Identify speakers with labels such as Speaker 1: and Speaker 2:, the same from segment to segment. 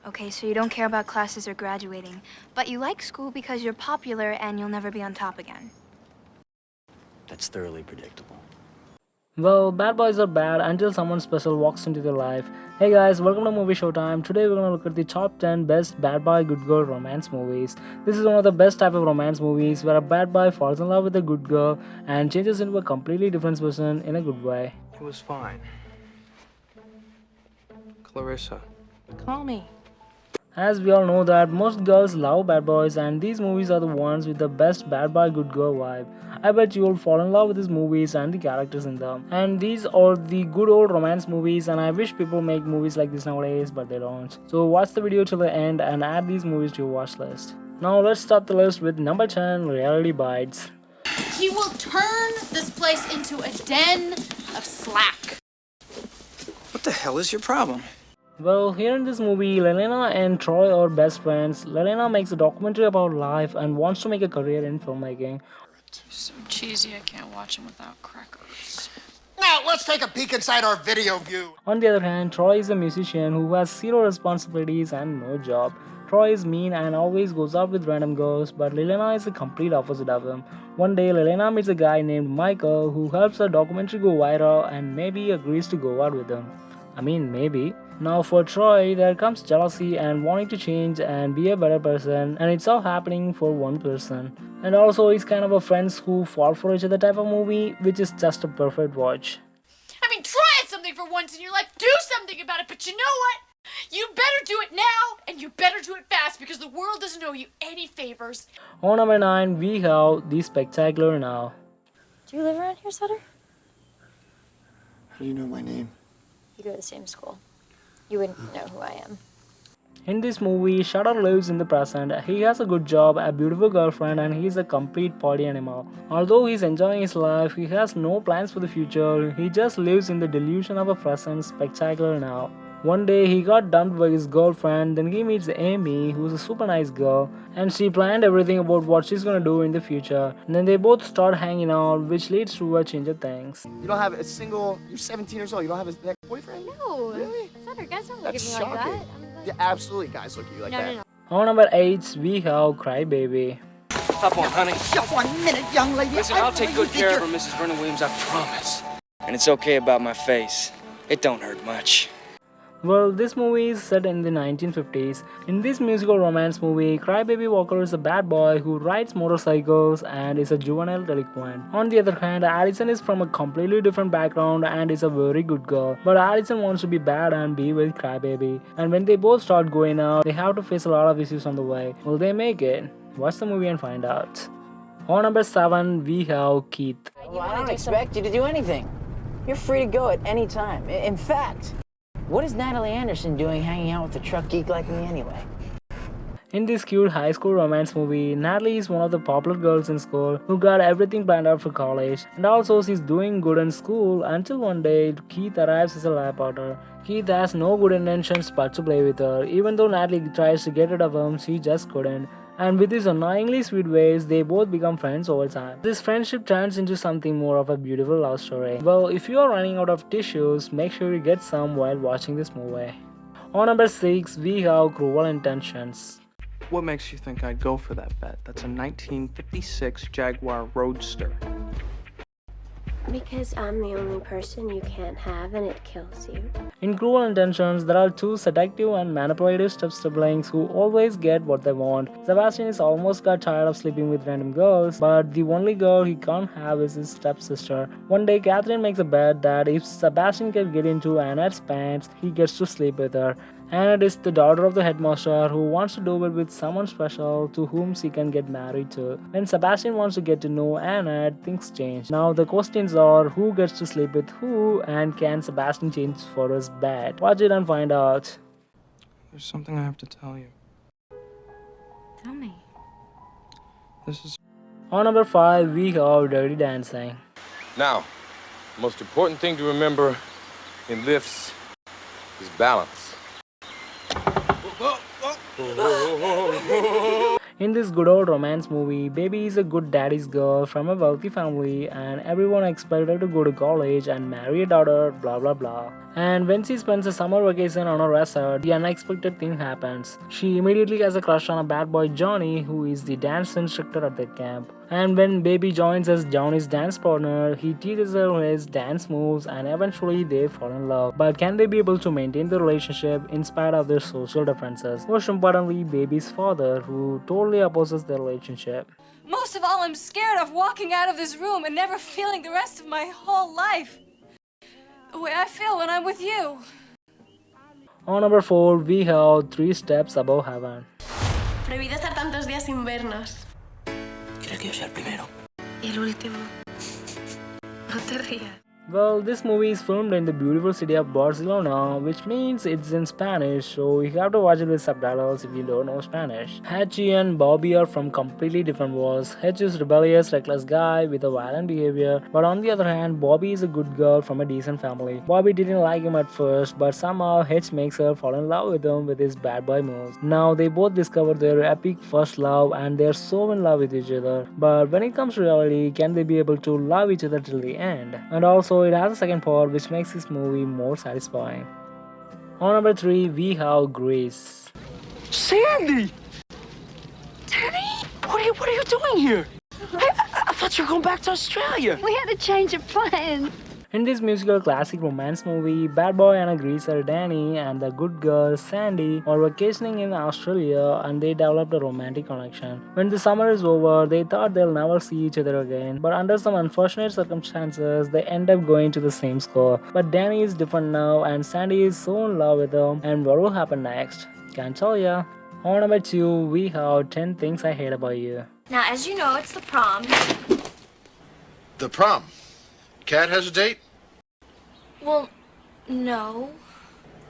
Speaker 1: Okay, so you don't care about classes or graduating, but you like school because you're popular and you'll never be on top again.
Speaker 2: That's thoroughly predictable.
Speaker 3: Well, bad boys are bad until someone special walks into their life. Hey guys, welcome to Movie Showtime. Today we're gonna look at the top 10 best bad boy good girl romance movies. This is one of the best type of romance movies where a bad boy falls in love with a good girl and changes into a completely different person in a good way.
Speaker 4: It was fine. Clarissa.
Speaker 5: Call me.
Speaker 3: As we all know that most girls love bad boys and these movies are the ones with the best bad boy good girl vibe. I bet you will fall in love with these movies and the characters in them. And these are the good old romance movies and I wish people make movies like this nowadays but they don't. So watch the video till the end and add these movies to your watch list. Now let's start the list with number 10, Reality Bites.
Speaker 5: He will turn this place into a den of slack.
Speaker 4: What the hell is your problem?
Speaker 3: Well, here in this movie, Lelena and Troy are best friends. Lelena makes a documentary about life and wants to make a career in filmmaking.
Speaker 6: So cheesy, I can't watch them without crackers.
Speaker 7: Now, let's take a peek inside our video view.
Speaker 3: On the other hand, Troy is a musician who has zero responsibilities and no job. Troy is mean and always goes out with random girls, but Lelena is the complete opposite of him. One day, Lelena meets a guy named Michael who helps her documentary go viral and maybe agrees to go out with him. I mean, maybe. Now for Troy, there comes jealousy and wanting to change and be a better person, and it's all happening for one person. And also, it's kind of a friends who fall for each other type of movie, which is just a perfect watch.
Speaker 5: I mean, try something for once in your life. Do something about it. But you know what? You better do it now, and you better do it fast, because the world doesn't owe you any favors.
Speaker 3: On number 9, we have The Spectacular Now.
Speaker 8: Do you live around here, Sutter?
Speaker 7: How do you know my name?
Speaker 8: You go to the same school. You wouldn't know who I am.
Speaker 3: In this movie, Shutter lives in the present. He has a good job, a beautiful girlfriend, and he's a complete party animal. Although he's enjoying his life, he has no plans for the future. He just lives in the delusion of a present spectacular now. One day, he got dumped by his girlfriend, then he meets Amy, who's a super nice girl, and she planned everything about what she's gonna do in the future. And then they both start hanging out, which leads to a change of things.
Speaker 7: You don't have a single. You're 17 years old. You don't have a boyfriend?
Speaker 8: No.
Speaker 7: Really?
Speaker 8: Sutter, guys don't look
Speaker 7: That's
Speaker 8: at me like
Speaker 7: shocking.
Speaker 8: that.
Speaker 7: Yeah, absolutely. Guys look at you like that.
Speaker 8: No.
Speaker 3: On number 8, we have Cry Baby.
Speaker 4: Top one, honey.
Speaker 7: Just 1 minute, young lady.
Speaker 4: Listen, I'll take good care of her, Mrs. Vernon Williams, I promise. And it's okay about my face. It don't hurt much.
Speaker 3: Well, this movie is set in the 1950s. In this musical romance movie, Crybaby Walker is a bad boy who rides motorcycles and is a juvenile delinquent. On the other hand, Allison is from a completely different background and is a very good girl. But Allison wants to be bad and be with Crybaby. And when they both start going out, they have to face a lot of issues on the way. Will they make it? Watch the movie and find out. On number 7, we have Keith.
Speaker 9: Well, I don't expect you to do anything. You're free to go at any time. In fact, what is Natalie Anderson doing hanging out with a truck geek like me anyway?
Speaker 3: In this cute high school romance movie, Natalie is one of the popular girls in school who got everything planned out for college. And also she's doing good in school until one day Keith arrives as a lab partner. Keith has no good intentions but to play with her. Even though Natalie tries to get rid of him, she just couldn't. And with his annoyingly sweet ways, they both become friends over time. This friendship turns into something more of a beautiful love story. Well, if you are running out of tissues, make sure you get some while watching this movie. On number 6, we have Cruel Intentions.
Speaker 4: What makes you think I'd go for that bet? That's a 1956 Jaguar Roadster.
Speaker 8: Because I'm the only person you can't have and it kills you.
Speaker 3: In Cruel Intentions, there are two seductive and manipulative step-siblings who always get what they want. Sebastian is almost got tired of sleeping with random girls, but the only girl he can't have is his stepsister. One day, Catherine makes a bet that if Sebastian can get into Annette's pants, he gets to sleep with her. Annette is the daughter of the headmaster who wants to do it with someone special to whom she can get married to. When Sebastian wants to get to know Annette, things change. Now the questions are who gets to sleep with who and can Sebastian change for his bed? Watch it and find out.
Speaker 4: There's something I have to tell you.
Speaker 1: Tell me.
Speaker 4: This is...
Speaker 3: On number 5, we have Dirty Dancing.
Speaker 10: Now, the most important thing to remember in lifts is balance.
Speaker 3: In this good old romance movie, Baby is a good daddy's girl from a wealthy family and everyone expects her to go to college and marry a daughter, blah blah blah. And when she spends a summer vacation on a resort, the unexpected thing happens. She immediately has a crush on a bad boy Johnny, who is the dance instructor at the camp. And when Baby joins as Johnny's dance partner, he teaches her his dance moves and eventually they fall in love. But can they be able to maintain the relationship in spite of their social differences? Most importantly, Baby's father, who totally opposes their relationship.
Speaker 11: Most of all, I'm scared of walking out of this room and never feeling the rest of my whole life the way I feel when I'm with you.
Speaker 3: On number 4, we have 3 Steps Above Heaven.
Speaker 11: Prohibido estar tantos días sin vernos.
Speaker 2: ¿Quieres que yo sea el primero?
Speaker 11: Y el último. No te rías.
Speaker 3: Well, this movie is filmed in the beautiful city of Barcelona, which means it's in Spanish, so you have to watch it with subtitles if you don't know Spanish. Hachi and Bobby are from completely different worlds. Hitch is a rebellious, reckless guy with a violent behavior, but on the other hand, Bobby is a good girl from a decent family. Bobby didn't like him at first, but somehow Hitch makes her fall in love with him with his bad boy moves. Now they both discover their epic first love and they're so in love with each other. But when it comes to reality, can they be able to love each other till the end? And also, it has a second part which makes this movie more satisfying. On number 3, we have Grace.
Speaker 9: Sandy! Danny? What are you doing here? I thought you were going back to Australia.
Speaker 8: We had a change of plans.
Speaker 3: In this musical classic romance movie, bad boy and a greaser Danny and the good girl Sandy are vacationing in Australia and they developed a romantic connection. When the summer is over, they thought they'll never see each other again, but under some unfortunate circumstances, they end up going to the same school. But Danny is different now and Sandy is so in love with him, and what will happen next? Can't tell ya. On number 2, we have 10 Things I Hate About You.
Speaker 11: Now, as you know, it's the prom.
Speaker 7: The prom. Cat has a date?
Speaker 11: Well, no.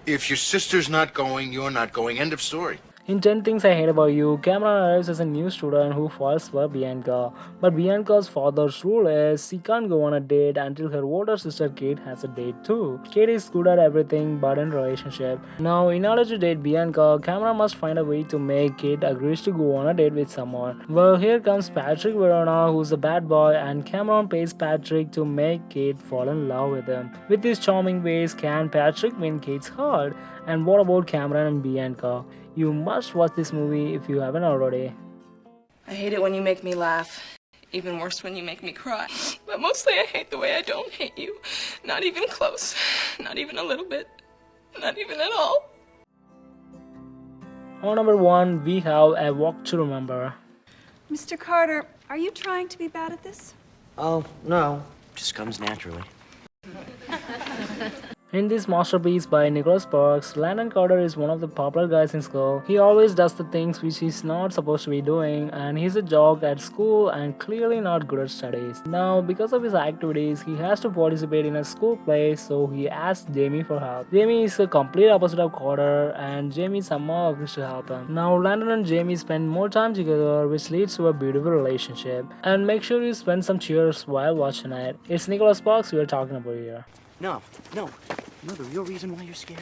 Speaker 7: If your sister's not going, you're not going. End of story.
Speaker 3: In 10 Things I Hate About You, Cameron arrives as a new student who falls for Bianca. But Bianca's father's rule is she can't go on a date until her older sister Kate has a date too. Kate is good at everything but in relationship. Now, in order to date Bianca, Cameron must find a way to make Kate agrees to go on a date with someone. Well, here comes Patrick Verona, who's a bad boy, and Cameron pays Patrick to make Kate fall in love with him. With his charming ways, can Patrick win Kate's heart? And what about Cameron and Bianca? You must watch this movie if you haven't already.
Speaker 11: I hate it when you make me laugh. Even worse when you make me cry. But mostly I hate the way I don't hate you. Not even close. Not even a little bit. Not even at all.
Speaker 3: On number 1, we have A Walk to Remember.
Speaker 11: Mr. Carter, are you trying to be bad at this?
Speaker 2: Oh, no. Just comes naturally.
Speaker 3: In this masterpiece by Nicholas Sparks, Landon Carter is one of the popular guys in school. He always does the things which he's not supposed to be doing, and he's a jock at school and clearly not good at studies. Now, because of his activities, he has to participate in a school play, so he asks Jamie for help. Jamie is the complete opposite of Carter, and Jamie somehow agrees to help him. Now, Landon and Jamie spend more time together, which leads to a beautiful relationship. And make sure you spend some cheers while watching it. It's Nicholas Sparks we are talking about here.
Speaker 2: No. You know the real reason why you're scared?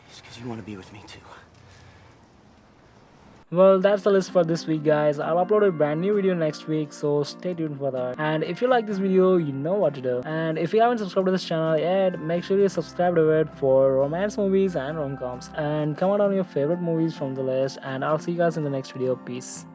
Speaker 2: It's because you want to be with me too.
Speaker 3: Well, that's the list for this week, guys. I'll upload a brand new video next week, so stay tuned for that. And if you like this video, you know what to do. And if you haven't subscribed to this channel yet, make sure you subscribe to it for romance movies and rom-coms. And comment on your favorite movies from the list, and I'll see you guys in the next video. Peace.